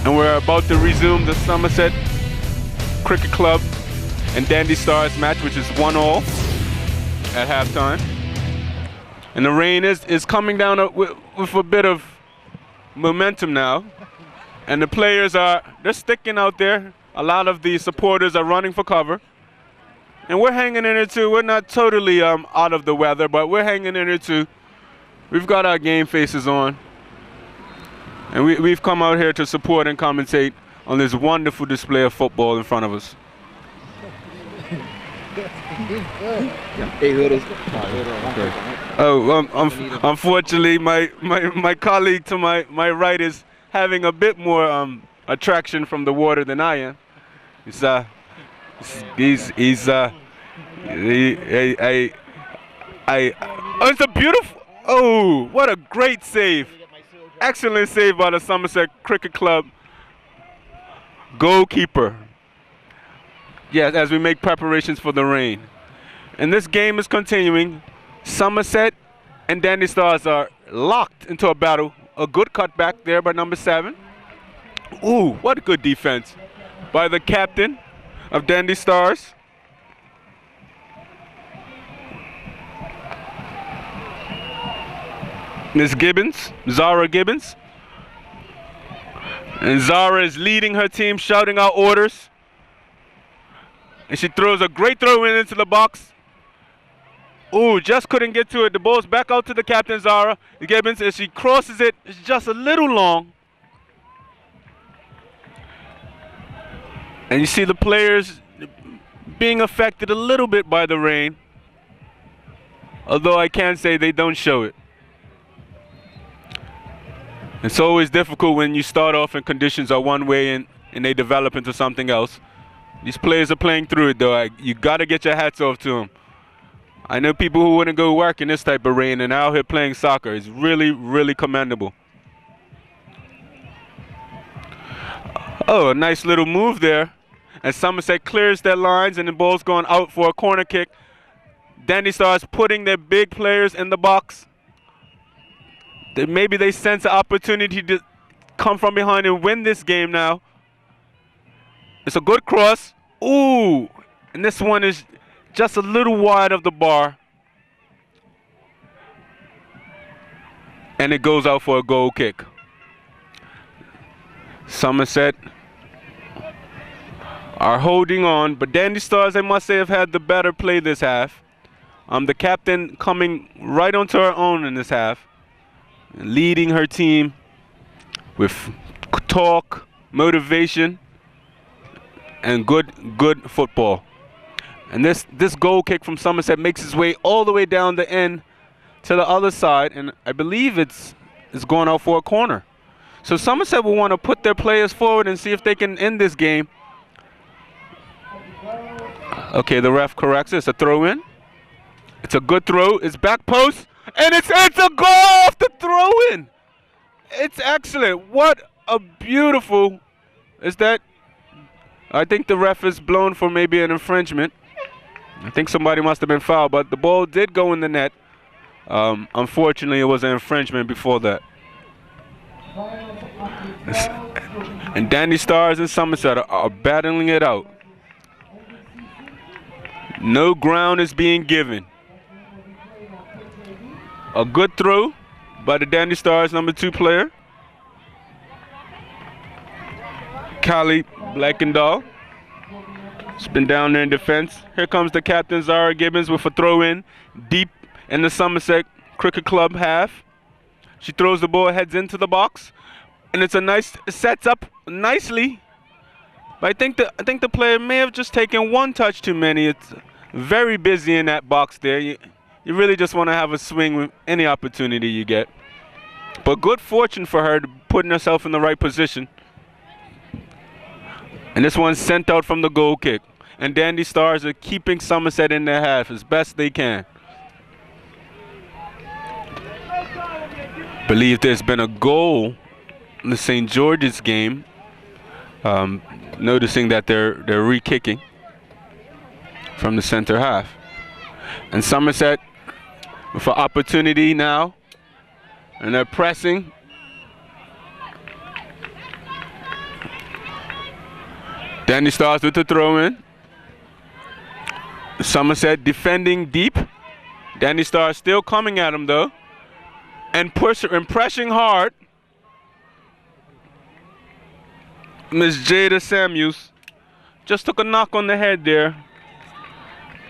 And we're about to resume the Somerset Cricket Club and Dandy Stars match, which is 1-1 at halftime. And the rain is coming down with a bit of momentum now. And the players they're sticking out there. A lot of the supporters are running for cover. And we're hanging in there too. We're not totally out of the weather, but we're hanging in there too. We've got our game faces on. And we've come out here to support and commentate on this wonderful display of football in front of us. Unfortunately, my colleague to my right is having a bit more attraction from the water than I am. It's a beautiful, oh, what a great save. Excellent save by the Somerset Cricket Club goalkeeper. Yes, as we make preparations for the rain. And this game is continuing. Somerset and Dandy Stars are locked into a battle. A good cutback there by number 7. Ooh, what a good defense by the captain of Dandy Stars. Miss Gibbons, Zara Gibbons. And Zara is leading her team, shouting out orders. And she throws a great throw in into the box. Ooh, just couldn't get to it. The ball's back out to the captain, Zara Gibbons, as she crosses it. It's just a little long. And you see the players being affected a little bit by the rain. Although I can say they don't show it. It's always difficult when you start off and conditions are one way and they develop into something else. These players are playing through it though. You gotta get your hats off to them. I know people who wouldn't go work in this type of rain and out here playing soccer. It's really, really commendable. Oh, a nice little move there. And Somerset clears their lines and the ball's going out for a corner kick. Dandy Stars putting their big players in the box. Maybe they sense an opportunity to come from behind and win this game now. It's a good cross. Ooh, and this one is just a little wide of the bar. And it goes out for a goal kick. Somerset are holding on, but Dandy Stars, I must say, have had the better play this half. The captain coming right onto her own in this half. Leading her team with talk, motivation, and good football. And this goal kick from Somerset makes its way all the way down the end to the other side, and I believe it's going out for a corner. So Somerset will want to put their players forward and see if they can end this game. Okay, the ref corrects it. It's a throw in. It's a good throw. It's back post. And it's a goal off the throw-in. It's excellent. What a beautiful, is that? I think the ref is blown for maybe an infringement. I think somebody must have been fouled, but the ball did go in the net. Unfortunately, it was an infringement before that. And Dandy Stars and Somerset are battling it out. No ground is being given. A good throw by the Dandy Stars number 2 player, Callie Blackendall. It's been down there in defense. Here comes the captain, Zara Gibbons, with a throw in deep in the Somerset Cricket Club half. She throws the ball, heads into the box, and it's a nice, sets up nicely. But I think the player may have just taken one touch too many. It's very busy in that box there. You really just want to have a swing with any opportunity you get. But good fortune for her putting herself in the right position. And this one's sent out from the goal kick. And Dandy Stars are keeping Somerset in their half as best they can. Believe there's been a goal in the St. George's game. Noticing that they're re-kicking from the center half. And Somerset with an opportunity now, and they're pressing. Dandy Stars with the throw-in. Somerset defending deep. Dandy Stars still coming at him though, and pressing hard. Miss Jada Samuels just took a knock on the head there,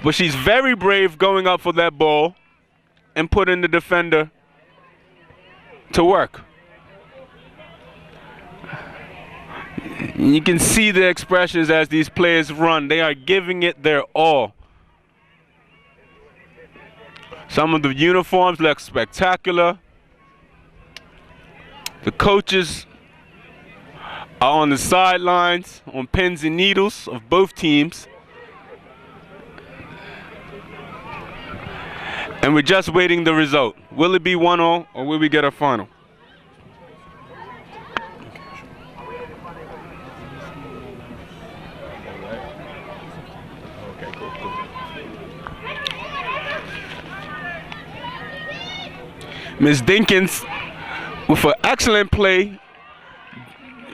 but she's very brave going up for that ball and putting the defender to work. You can see the expressions as these players run. They are giving it their all. Some of the uniforms look spectacular. The coaches are on the sidelines on pins and needles of both teams. And we're just waiting the result. Will it be 1-0 or will we get a final? Ms. Dinkins with an excellent play.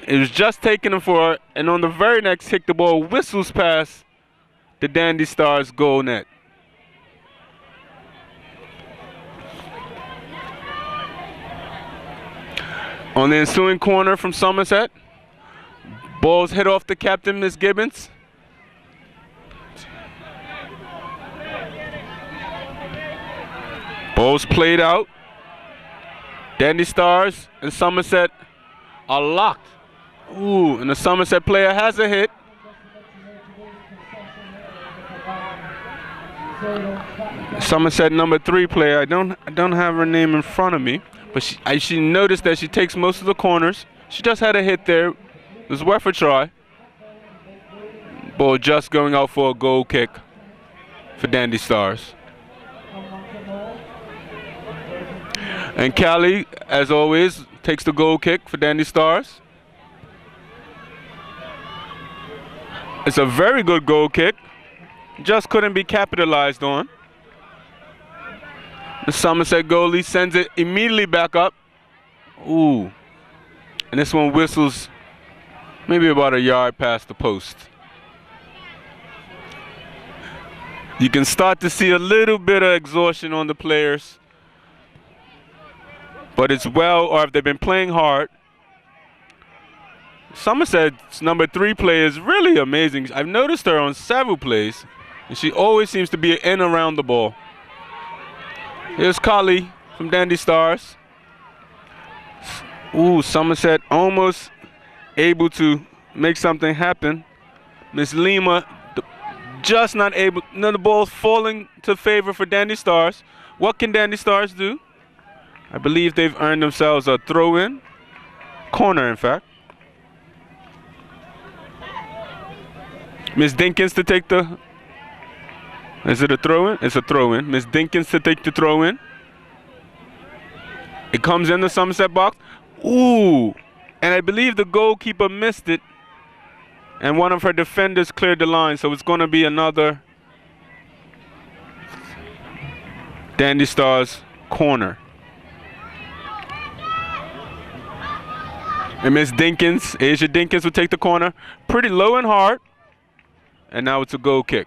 It was just taking him for it, and on the very next hit, the ball whistles past the Dandy Stars goal net. On the ensuing corner from Somerset, balls hit off the captain, Miss Gibbons. Balls played out. Dandy Stars and Somerset are locked. Ooh, and the Somerset player has a hit. Somerset number 3 player. I don't have her name in front of me, but she noticed that she takes most of the corners. She just had a hit there. It was worth a try. Ball just going out for a goal kick for Dandy Stars. And Callie, as always, takes the goal kick for Dandy Stars. It's a very good goal kick. Just couldn't be capitalized on. The Somerset goalie sends it immediately back up. Ooh. And this one whistles maybe about a yard past the post. You can start to see a little bit of exhaustion on the players. But it's well, or if they've been playing hard. Somerset's number 3 player is really amazing. I've noticed her on several plays, and she always seems to be in around the ball. Here's Kali from Dandy Stars. Ooh, Somerset almost able to make something happen. Miss Lima just not able. No, the ball's falling to favor for Dandy Stars. What can Dandy Stars do? I believe they've earned themselves a throw-in. Corner, in fact. Miss Dinkins to take the... Is it a throw-in? It's a throw-in. Miss Dinkins to take the throw-in. It comes in the Somerset box. Ooh! And I believe the goalkeeper missed it. And one of her defenders cleared the line. So it's going to be another Dandy Stars corner. And Miss Dinkins, Asia Dinkins will take the corner. Pretty low and hard. And now it's a goal kick.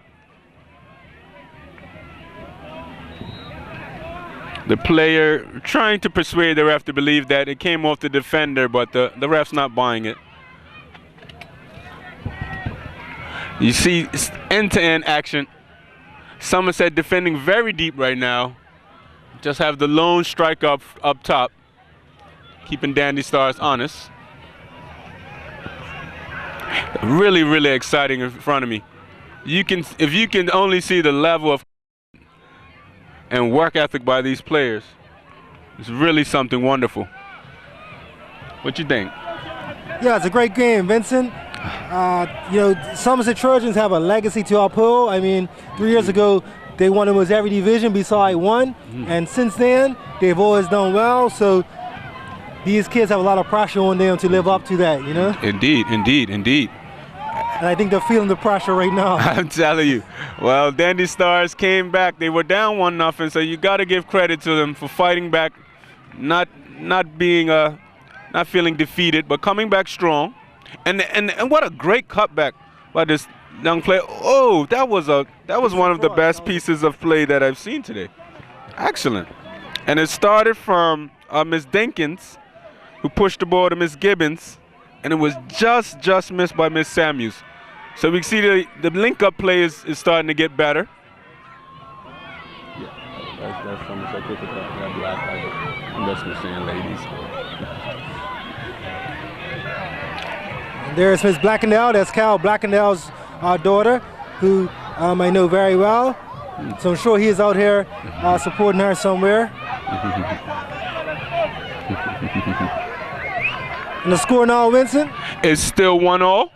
The player trying to persuade the ref to believe that it came off the defender, but the ref's not buying it. You see end-to-end action. Somerset defending very deep right now. Just have the lone strike up top, keeping Dandy Stars honest. Really, really exciting in front of me. If you can only see the level of and work ethic by these players, it's really something wonderful. What you think? Yeah, it's a great game, Vincent. You know, Somerset Trojans have a legacy to uphold. I mean, 3 years ago, they won almost every division beside one, and since then, they've always done well. So these kids have a lot of pressure on them to live up to that, you know? Indeed, indeed, indeed. And I think they're feeling the pressure right now. I'm telling you. Well, Dandy Stars came back. They were down 1-0, so you got to give credit to them for fighting back, not feeling defeated, but coming back strong. And what a great cutback by this young player. Oh, that was one of the best pieces of play that I've seen today. Excellent. And it started from Miss Dinkins, who pushed the ball to Miss Gibbons, and it was just missed by Miss Samuels. So we see the link-up play is starting to get better. Yeah, that's Somerset cricket. That's what I'm saying, ladies. And there's Miss Blackendale. That's Cal Blackendale's daughter, who I know very well. So I'm sure he is out here supporting her somewhere. And the score now, Vincent? It's still 1-1.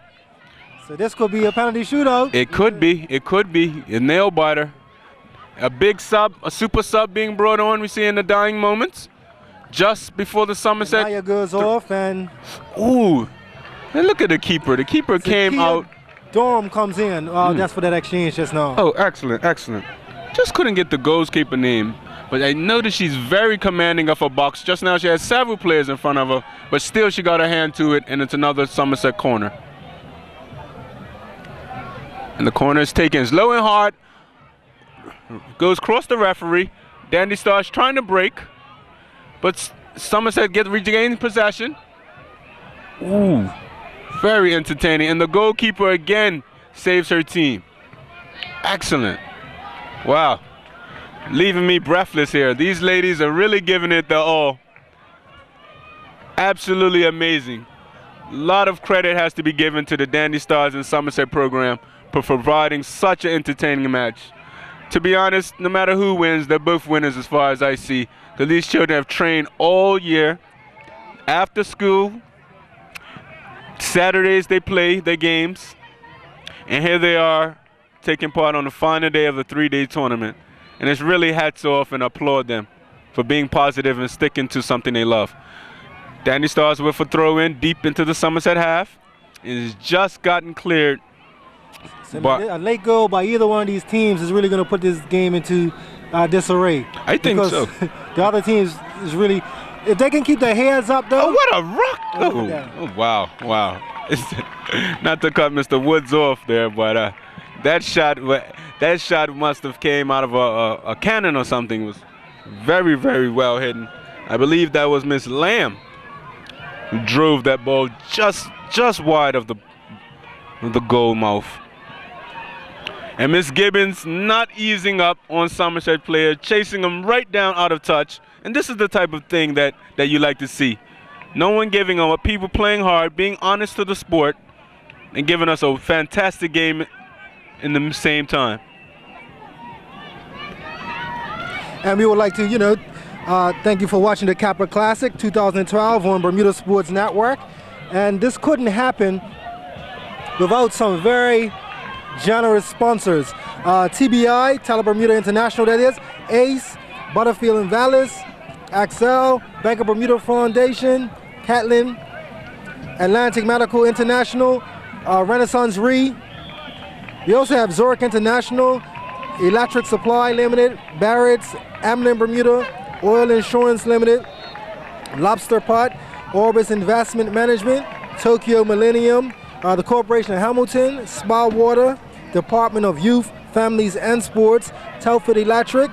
So this could be a penalty shootout. It could be. It could be. A nail biter. A big sub, a super sub being brought on. We see in the dying moments, just before the Somerset. Naya goes off and. Ooh, and look at the keeper. The keeper came out. Dorm comes in. That's for that exchange just now. Oh, excellent, excellent. Just couldn't get the goalkeeper name, but I noticed she's very commanding of her box. Just now she has several players in front of her, but still she got her hand to it, and it's another Somerset corner. And the corner is taken. It's low and hard. Goes across the referee. Dandy Stars trying to break, but Somerset regains possession. Ooh, very entertaining. And the goalkeeper again saves her team. Excellent. Wow. Leaving me breathless here. These ladies are really giving it the all. Absolutely amazing. A lot of credit has to be given to the Dandy Stars and Somerset program for providing such an entertaining match. To be honest, no matter who wins, they're both winners as far as I see. Because these children have trained all year. After school, Saturdays they play their games. And here they are taking part on the final day of the 3-day tournament. And it's really hats off and applaud them for being positive and sticking to something they love. Dandy Stars with a throw in deep into the Somerset half. It has just gotten cleared. So a late goal by either one of these teams is really going to put this game into disarray. I think so. The other teams is really, if they can keep their heads up though. Oh, what a rock! Oh, wow, wow. Not to cut Mr. Woods off there, but that shot must have came out of a cannon or something. It was very, very well hidden. I believe that was Miss Lamb who drove that ball just wide of the goal mouth. And Miss Gibbons not easing up on Somerset player, chasing them right down out of touch. And this is the type of thing that you like to see. No one giving up, people playing hard, being honest to the sport, and giving us a fantastic game in the same time. And we would like to, thank you for watching the Kappa Classic 2012 on Bermuda Sports Network. And this couldn't happen without some very generous sponsors. TBI, Tele Bermuda International, that is, ACE, Butterfield and Vallis, Axel, Bank of Bermuda Foundation, Catlin, Atlantic Medical International, Renaissance Re. We also have Zurich International, Electric Supply Limited, Barrett's, Amlin Bermuda, Oil Insurance Limited, Lobster Pot, Orbis Investment Management, Tokyo Millennium, the Corporation of Hamilton, Spa Water, Department of Youth, Families and Sports, Telford Electric,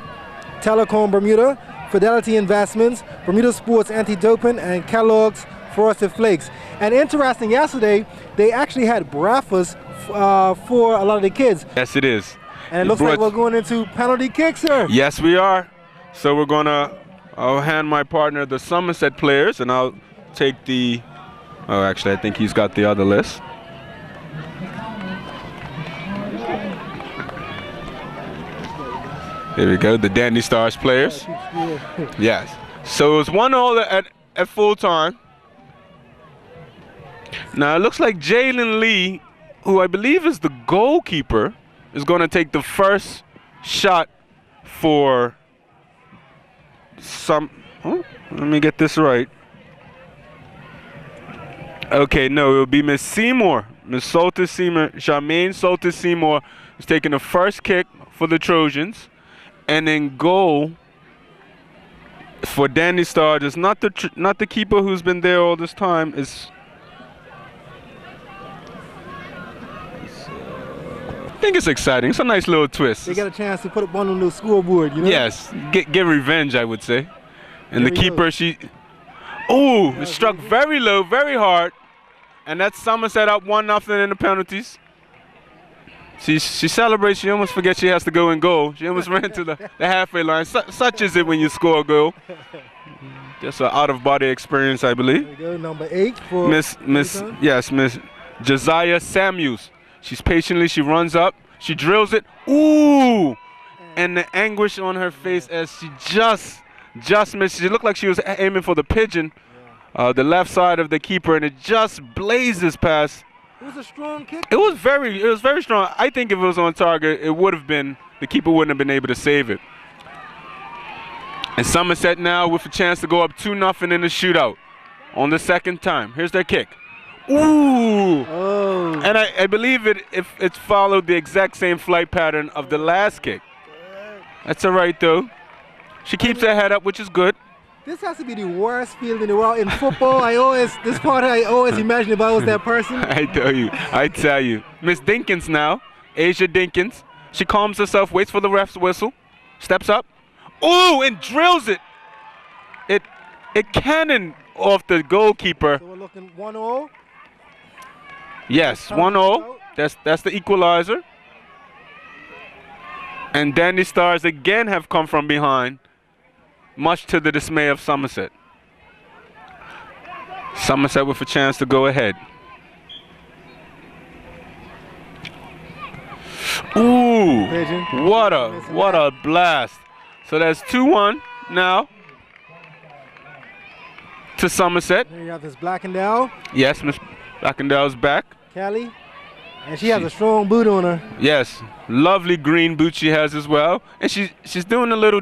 Telecom Bermuda, Fidelity Investments, Bermuda Sports Anti-Doping, and Kellogg's Frosted Flakes. And interesting, yesterday, they actually had breakfast for a lot of the kids. Yes, it is. And it looks like we're going into penalty kicks here. Yes, we are. So we're going to, I'll hand my partner the Somerset players, and I'll take the, oh, actually, I think he's got the other list. There we go, the Dandy Stars players. Yes. So it was 1-1 at full time. Now it looks like Jalen Lee, who I believe is the goalkeeper, is going to take the first shot for some. Oh, let me get this right. Okay, no, it will be Miss Seymour. Miss Salter Seymour, Charmaine Salter Seymour is taking the first kick for the Trojans. And then goal for Dandy Stars is not the keeper who's been there all this time. Is think it's exciting. It's a nice little twist. They get a chance to put up one on the scoreboard, you know? Yes, get revenge, I would say. And the keeper, it struck very low, very hard. And that's Somerset up 1-0 in the penalties. She celebrates. She almost forgets she has to go in goal. She almost ran to the halfway line. Such is it when you score a goal. Just an out-of-body experience, I believe. There we go, number 8 for Miss Josiah Samuels. She runs up. She drills it. Ooh! And the anguish on her face as she just missed. She looked like she was aiming for the pigeon, the left side of the keeper, and it just blazes past. It was a strong kick. It was very strong. I think if it was on target, it would have been, the keeper wouldn't have been able to save it. And Somerset now with a chance to go up 2-0 in the shootout on the second time. Here's their kick. Ooh! Oh. And I believe it followed the exact same flight pattern of the last kick. That's all right though. She keeps her head up, which is good. This has to be the worst field in the world. In football, I always imagine if I was that person. I tell you. Miss Dinkins now, Asia Dinkins. She calms herself, waits for the ref's whistle, steps up. Ooh, and drills it. It cannon off the goalkeeper. So we're looking 1-0. Yes, 1-0. That's the equalizer. And Dandy Stars again have come from behind, much to the dismay of Somerset. Somerset with a chance to go ahead. Ooh, what a blast. So that's 2-1 now to Somerset. There you have this Blackendale. Yes, Miss Blackendale's back. Kelly. And she has a strong boot on her. Yes, lovely green boot she has as well. And she's doing a little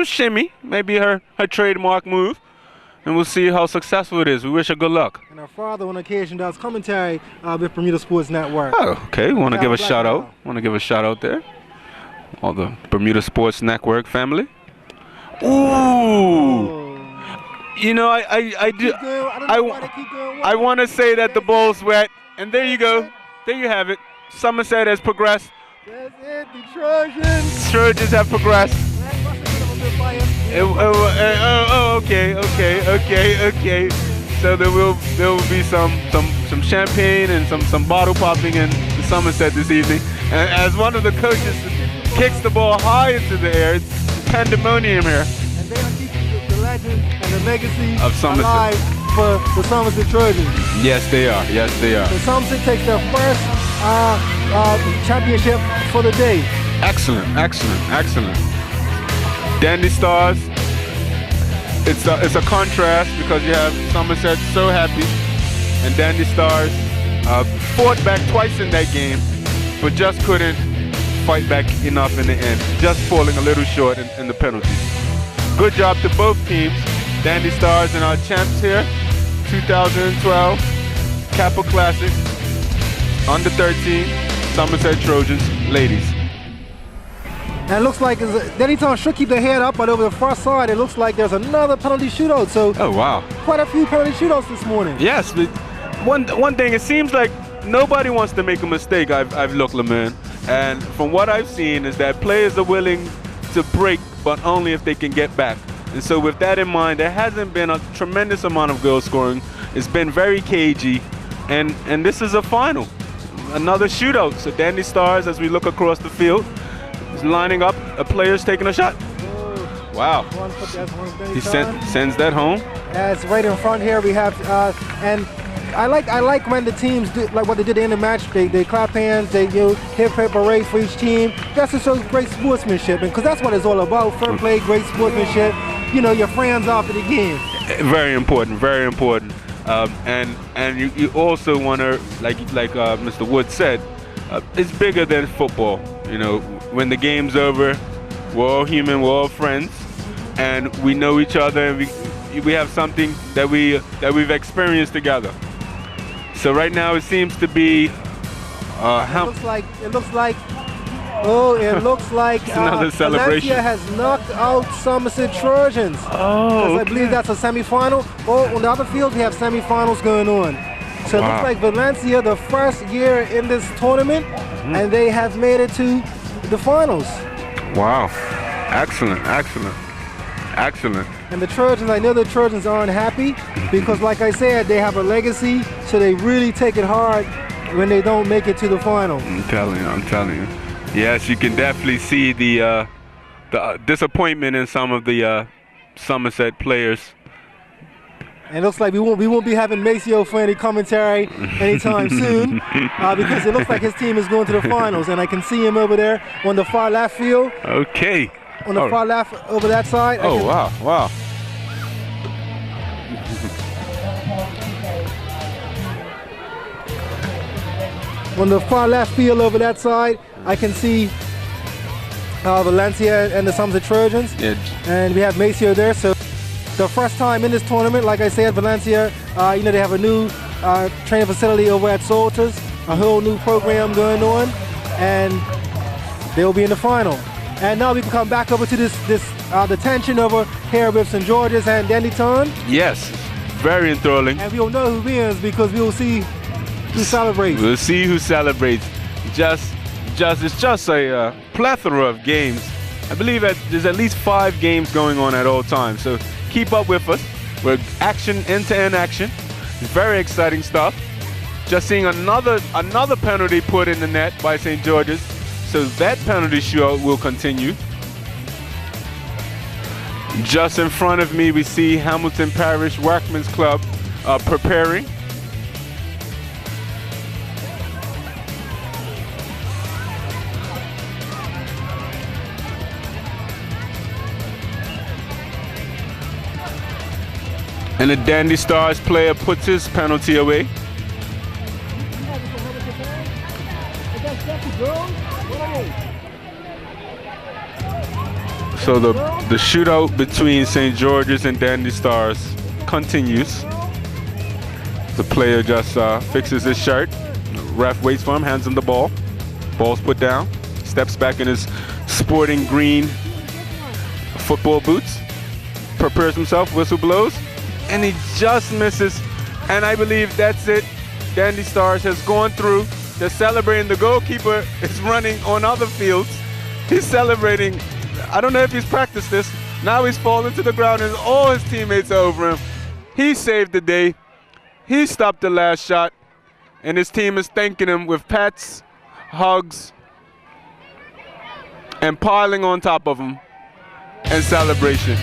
shimmy, maybe her trademark move. And we'll see how successful it is. We wish her good luck. And her father on occasion does commentary with Bermuda Sports Network. Oh, okay. Want to give a shout out. Want to give a shout out there. All the Bermuda Sports Network family. Ooh. Oh. You know, I want to say that the ball's wet. And there you go. There you have it. Somerset has progressed. That's it, the Trojans. Trojans have progressed. Okay. So there will be some champagne and some bottle popping in the Somerset this evening. And as one of the coaches kicks the ball high into the air, it's pandemonium here. And they are keeping the legend and the legacy of Somerset alive for the Somerset Trojans. Yes, they are. Yes, they are. So Somerset takes their first championship for the day. Excellent. Dandy Stars, it's a contrast because you have Somerset so happy, and Dandy Stars fought back twice in that game, but just couldn't fight back enough in the end, just falling a little short in the penalties. Good job to both teams. Dandy Stars and our champs here, 2012 Kappa Classic, under 13, Somerset Trojans, ladies. And it looks like Dandy Stars should keep their head up, but over the far side, it looks like there's another penalty shootout. So, oh wow, quite a few penalty shootouts this morning. Yes, but one thing, it seems like nobody wants to make a mistake. I've looked, LeMan, and from what I've seen is that players are willing to break, but only if they can get back. And so with that in mind, there hasn't been a tremendous amount of goal scoring. It's been very cagey, and this is a final, another shootout. So Dandy Stars, as we look across the field, is lining up. A player's taking a shot. Wow. He sends that home. As right in front here we have, and I like when the teams do like what they did in the match. They clap hands, they hip parades for each team. That's to show great sportsmanship, and because that's what it's all about. Fair play, great sportsmanship. You know, your friends after the game. Very important, very important. And you also want to, like Mr. Wood said, it's bigger than football. You know, when the game's over, we're all human, we're all friends, and we know each other, and we have something that we've experienced together. So right now it seems to be it looks like another celebration. Valencia has knocked out Somerset Trojans. Oh, okay. I believe that's a semifinal. Oh, on the other field we have semifinals going on. So it looks like Valencia, the first year in this tournament, and they have made it to the finals. Wow. Excellent, excellent, excellent. And the Trojans, I know the Trojans aren't happy because, like I said, they have a legacy, so they really take it hard when they don't make it to the final. I'm telling you. Yes, you can definitely see the disappointment in some of the Somerset players. And it looks like we won't be having Maceo for any commentary anytime soon because it looks like his team is going to the finals. And I can see him over there on the far left field. Okay. On the far left over that side. Oh, wow. On the far left field over that side, I can see Valencia and the Somerset Trojans. Yeah. And we have Maceo there. So the first time in this tournament, like I said, Valencia, they have a new training facility over at Salters, a whole new program going on, and they'll be in the final. And now we can come back over to the tension over here with St. George's and Dandyton. Yes, very enthralling. And we'll know who wins because we'll see who celebrates. We'll see who celebrates. It's just a plethora of games. I believe that there's at least 5 games going on at all times. So keep up with us. We're end-to-end action. Very exciting stuff. Just seeing another penalty put in the net by St. George's. So that penalty shootout will continue. Just in front of me, we see Hamilton Parish Workmen's Club preparing. And the Dandy Stars player puts his penalty away. So the shootout between St. George's and Dandy Stars continues. The player just fixes his shirt. Ref waits for him, hands him the ball. Ball's put down. Steps back in his sporting green football boots. Prepares himself, whistle blows. And he just misses, and I believe that's it. Dandy Stars has gone through. They're celebrating. The goalkeeper is running on other fields. He's celebrating. I don't know if he's practiced this. Now he's falling to the ground and all his teammates are over him. He saved the day. He stopped the last shot, and his team is thanking him with pats, hugs, and piling on top of him, and celebration.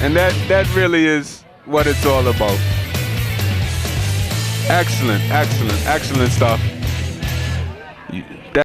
And that really is what it's all about. Excellent stuff.